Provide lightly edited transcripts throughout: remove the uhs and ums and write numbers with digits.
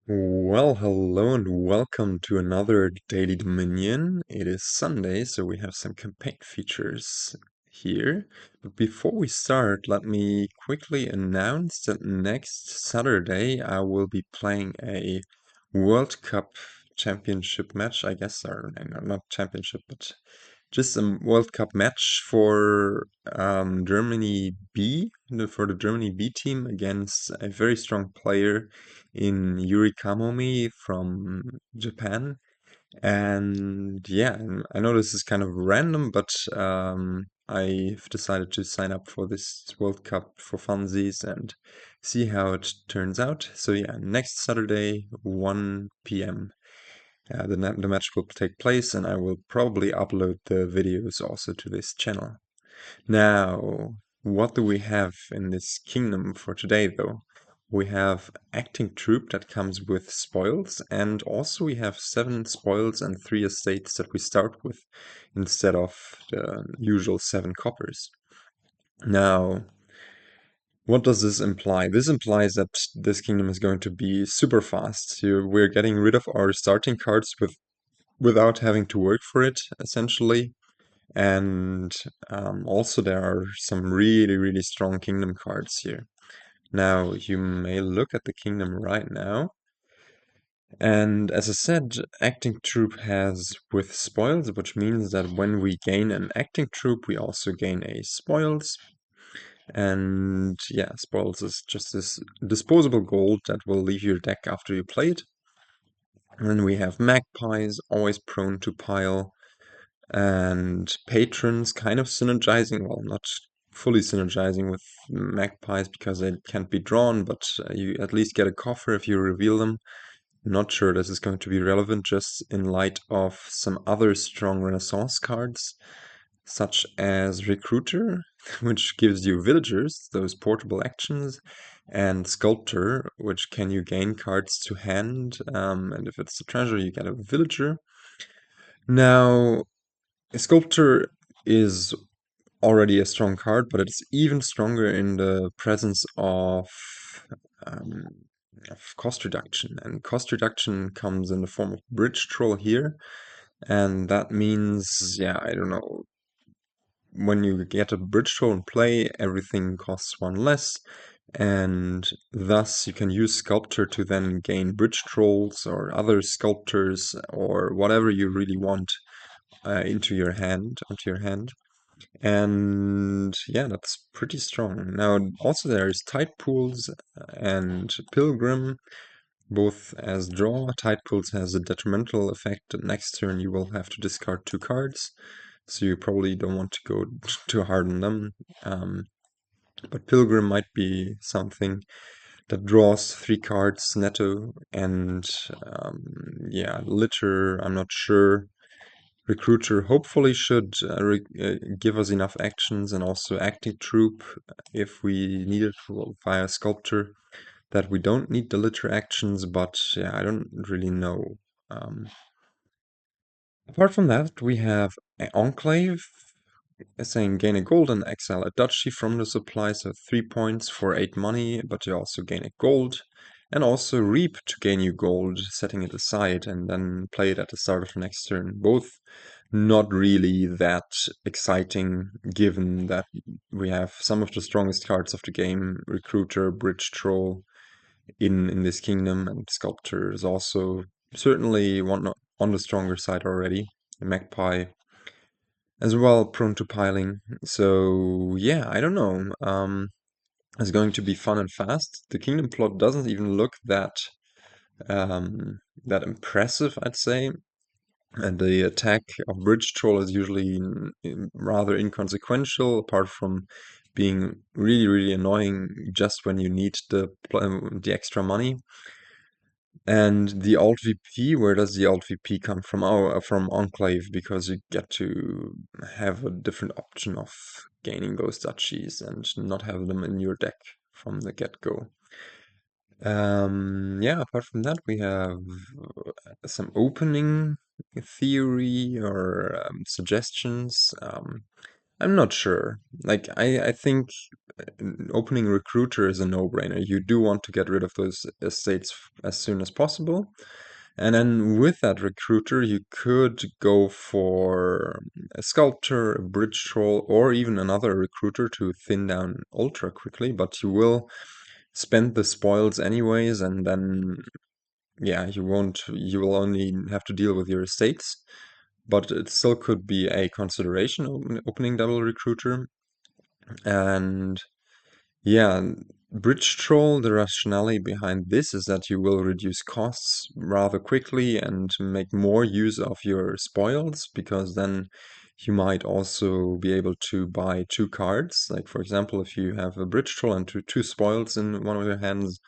Well, hello and welcome to another Daily Dominion. It is Sunday, so we have some campaign features here. But before we start, let me quickly announce that next Saturday I will be playing a World Cup championship match, I guess, or no, not championship, but just a World Cup match for Germany B, for the Germany B team against a very strong player in Yuri Kamomi from Japan. And yeah, I know this is kind of random, but I've decided to sign up for this World Cup for funsies and see how it turns out. So yeah, next Saturday, 1 p.m. The match will take place, and I will probably upload the videos also to this channel. Now, what do we have in this kingdom for today, though? We have acting troupe that comes with spoils, and also we have 7 spoils and 3 estates that we start with instead of the usual 7 coppers. Now, what does this imply? This implies that this kingdom is going to be super fast. We're getting rid of our starting cards without having to work for it, essentially. And also there are some really, really strong kingdom cards here. Now, you may look at the kingdom right now. And as I said, acting troupe has with spoils, which means that when we gain an acting troupe, we also gain a spoils. And yeah, spoils is just this disposable gold that will leave your deck after you play it. And then we have magpies, always prone to pile, and patrons kind of synergizing, well, not fully synergizing with magpies because they can't be drawn, but you at least get a coffer if you reveal them. I'm not sure this is going to be relevant just in light of some other strong Renaissance cards, such as Recruiter, which gives you villagers, those portable actions, and Sculptor, which can you gain cards to hand, and if it's a treasure, you get a villager. Now, Sculptor is already a strong card, but it's even stronger in the presence um, of cost reduction. And cost reduction comes in the form of Bridge Troll here. And that means, yeah, I don't know, when you get a Bridge Troll in play, everything costs 1 less. And thus you can use Sculptor to then gain Bridge Trolls or other Sculptors or whatever you really want onto your hand. And yeah, that's pretty strong. Now, also there's Tide Pools and Pilgrim, both as draw. Tide Pools has a detrimental effect. Next turn you will have to discard 2 cards, so you probably don't want to go too hard on them. But Pilgrim might be something that draws 3 cards netto, and yeah, Litter, I'm not sure. Recruiter hopefully should give us enough actions, and also acting troupe if we need it via Sculptor, that we don't need the litter actions, but yeah, I don't really know. Apart from that, we have Enclave, saying gain a gold and exile a duchy from the supply, so 3 points for 8 money, but you also gain a gold. And also Reap to gain you gold, setting it aside, and then play it at the start of the next turn. Both not really that exciting, given that we have some of the strongest cards of the game, Recruiter, Bridge Troll, in this kingdom, and Sculptor is also certainly one on the stronger side already. Magpie as well, prone to piling. So yeah, I don't know. It's going to be fun and fast. The kingdom plot doesn't even look that impressive, I'd say. And the attack of Bridge Troll is usually rather inconsequential, apart from being really, really annoying just when you need the extra money. And the alt VP, where does the alt VP come from? Oh, from Enclave, because you get to have a different option of gaining those duchies and not have them in your deck from the get-go. Yeah, apart from that, we have some opening theory or suggestions. I'm not sure. Like, I think opening Recruiter is a no-brainer. You do want to get rid of those estates as soon as possible. And then with that Recruiter, you could go for a Sculptor, a Bridge Troll, or even another Recruiter to thin down ultra quickly, but you will spend the spoils anyways, and then, yeah, you will only have to deal with your estates. But it still could be a consideration, opening double Recruiter. And yeah, Bridge Troll, the rationale behind this is that you will reduce costs rather quickly and make more use of your spoils, because then you might also be able to buy two cards. Like, for example, if you have a Bridge Troll and two spoils in one of your hands,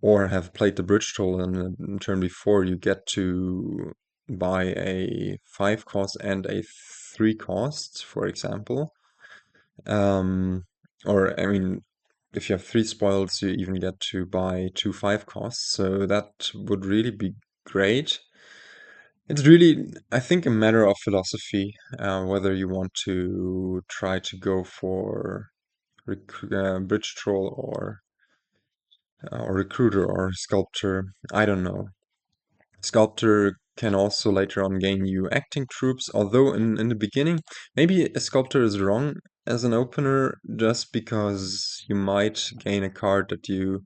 or have played the Bridge Troll and the turn before, you get to buy a 5 cost and a 3 cost, for example. Um, or, I mean, if you have 3 spoils, you even get to buy 2 5 costs, so that would really be great. It's really, I think, a matter of philosophy, whether you want to try to go for Bridge Troll or Recruiter or Sculptor. I don't know. Sculptor can also later on gain you acting troops, although in the beginning, maybe a Sculptor is wrong as an opener just because you might gain a card that you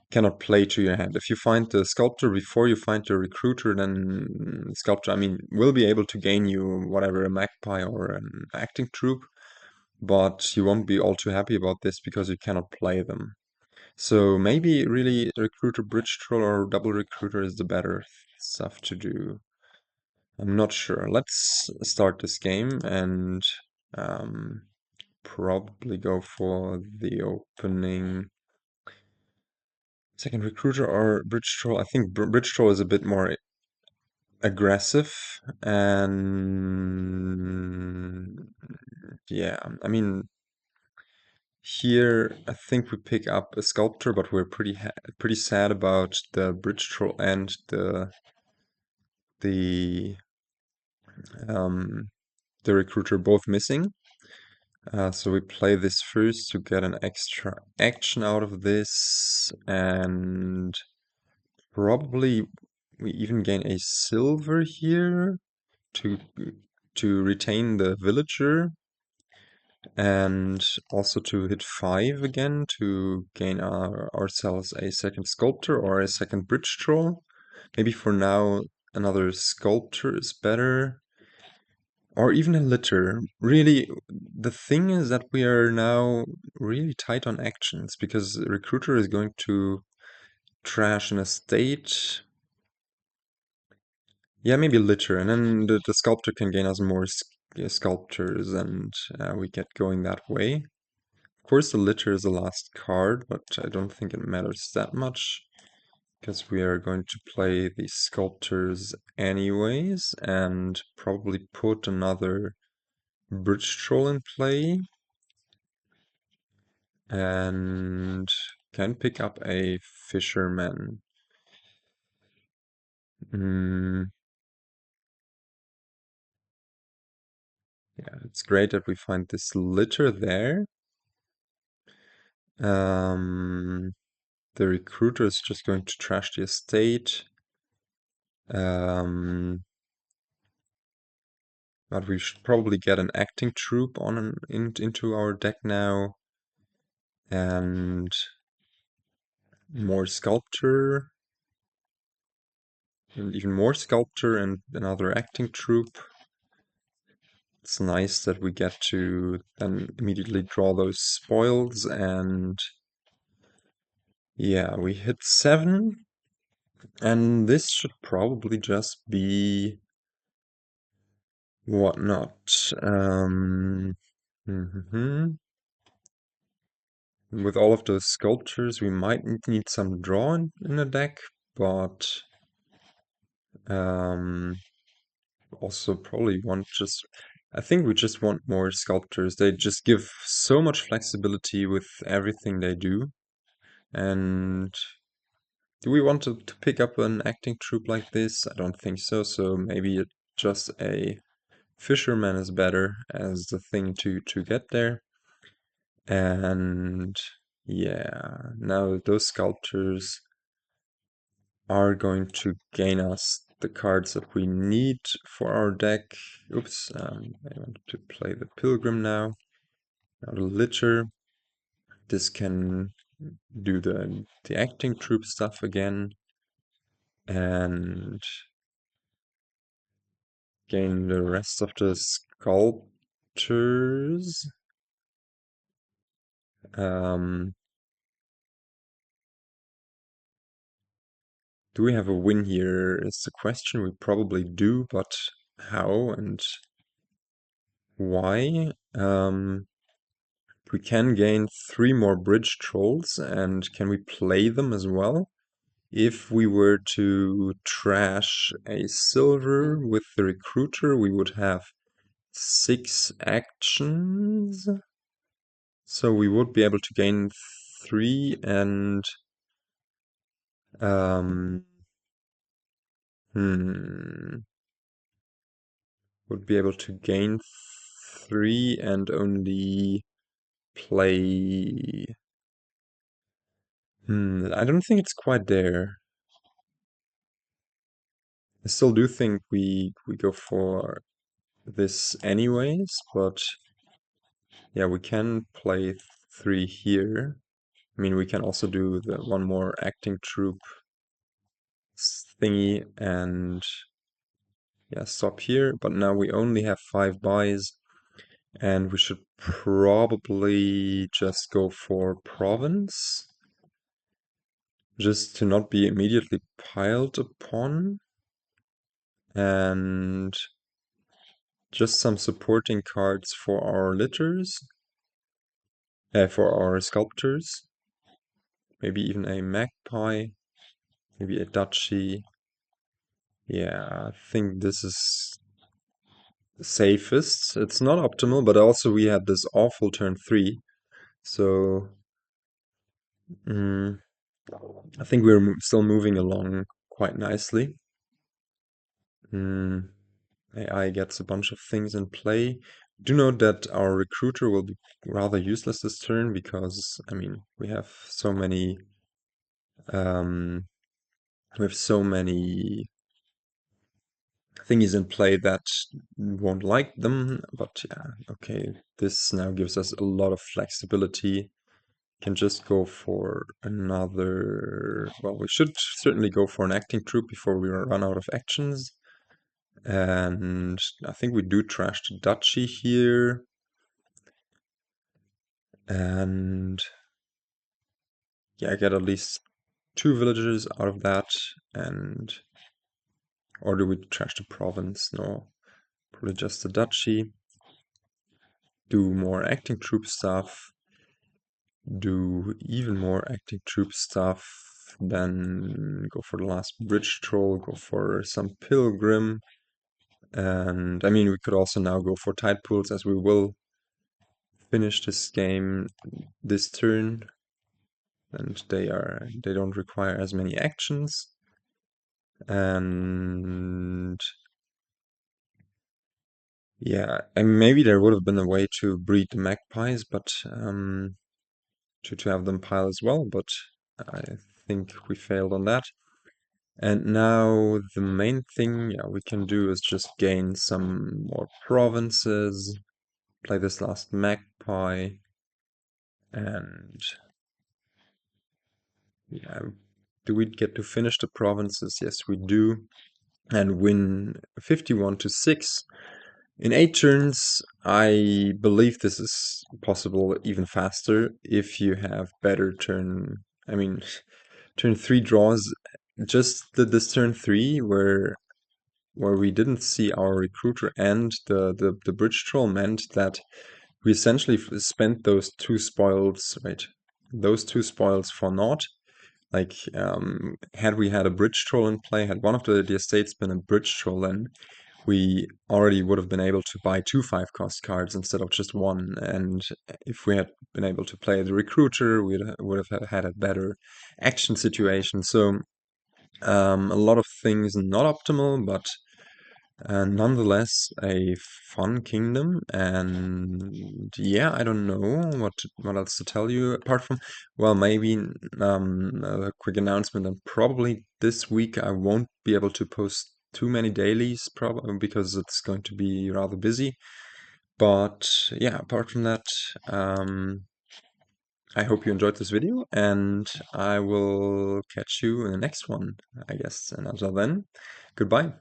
cannot play to your hand. If you find the Sculptor before you find the Recruiter, then Sculptor, I mean, will be able to gain you whatever, a Magpie or an acting troop, but you won't be all too happy about this because you cannot play them. So maybe really Recruiter, Bridge Troll, or Double Recruiter is the better stuff to do. I'm not sure. Let's start this game and um, probably go for the opening second Recruiter or Bridge Troll. I think Bridge Troll is a bit more aggressive, and yeah, I mean, here I think we pick up a Sculptor, but we're pretty sad about the Bridge Troll and the um, the Recruiter both missing. So we play this first to get an extra action out of this, and probably we even gain a silver here to retain the villager, and also to hit 5 again to gain ourselves a second Sculptor or a second Bridge Troll. Maybe for now another Sculptor is better. Or even a litter. Really, the thing is that we are now really tight on actions because Recruiter is going to trash an estate. Yeah, maybe litter, and then the Sculptor can gain us more sculptors, and we get going that way. Of course, the litter is the last card, but I don't think it matters that much because we are going to play the sculptors anyways, and probably put another Bridge Troll in play. And can pick up a Fisherman. Mm, yeah, it's great that we find this litter there. Um, the Recruiter is just going to trash the estate. Um, but we should probably get an acting troop on into our deck now. And more Sculptor. And even more Sculptor and another acting troop. It's nice that we get to then immediately draw those spoils, and yeah, we hit 7, and this should probably just be whatnot. Mhm. With all of those sculptures, we might need some draw in the deck, but um, also probably want just. I think we just want more sculptors. They just give so much flexibility with everything they do. And do we want to pick up an acting troop like this? I don't think so. So maybe just a Fisherman is better as the thing to get there. And yeah, now those sculptors are going to gain us the cards that we need for our deck. Oops, I want to play the Pilgrim now. Now the Litter. This can do the acting troupe stuff again. And gain the rest of the sculptors. Do we have a win here is the question. We probably do, but how and why? We can gain 3 more bridge trolls, and can we play them as well? If we were to trash a silver with the recruiter, we would have 6 actions. So we would be able to gain 3 and would be able to gain 3 and only play. I don't think it's quite there. I still do think we go for this anyways, but yeah, we can play 3 here. I mean, we can also do the one more acting troupe thingy and yeah, stop here. But now we only have 5 buys, and we should probably just go for province, just to not be immediately piled upon, and just some supporting cards for our litters, for our sculptors. Maybe even a Magpie, maybe a Duchy. Yeah, I think this is the safest. It's not optimal, but also we had this awful turn 3. So I think we're still moving along quite nicely. AI gets a bunch of things in play. Do note that our recruiter will be rather useless this turn because, I mean, we have so many thingies in play that won't like them, but yeah, okay. This now gives us a lot of flexibility. Can just go for another. Well, we should certainly go for an acting troupe before we run out of actions. And I think we do trash the duchy here. And yeah, get at least 2 villages out of that. And or do we trash the province? No, probably just the duchy. Do more acting troupe stuff. Do even more acting troupe stuff. Then go for the last bridge troll. Go for some pilgrim. And I mean, we could also now go for tide pools, as we will finish this game this turn, and they don't require as many actions. And yeah, and maybe there would have been a way to breed the magpies, but to have them pile as well, but I think we failed on that. And now the main thing, yeah, we can do is just gain some more provinces, play this last magpie, and yeah, do we get to finish the provinces? Yes, we do, and win 51-6. In 8 turns, I believe this is possible even faster if you have better turn. I mean, turn 3 draws. Just this turn 3 where we didn't see our recruiter and the bridge troll meant that we essentially spent those 2 spoils, right? Those 2 spoils for naught. Like, had we had a bridge troll in play, had one of the estates been a bridge troll, then we already would have been able to buy 2 5-cost cards instead of just 1. And if we had been able to play the recruiter, we would have had a better action situation. So a lot of things not optimal, but Nonetheless, a fun kingdom, and yeah, I don't know what else to tell you apart from, well, maybe a quick announcement, and probably this week I won't be able to post too many dailies, probably because it's going to be rather busy. But yeah, apart from that, I hope you enjoyed this video, and I will catch you in the next one, I guess. And until then, goodbye.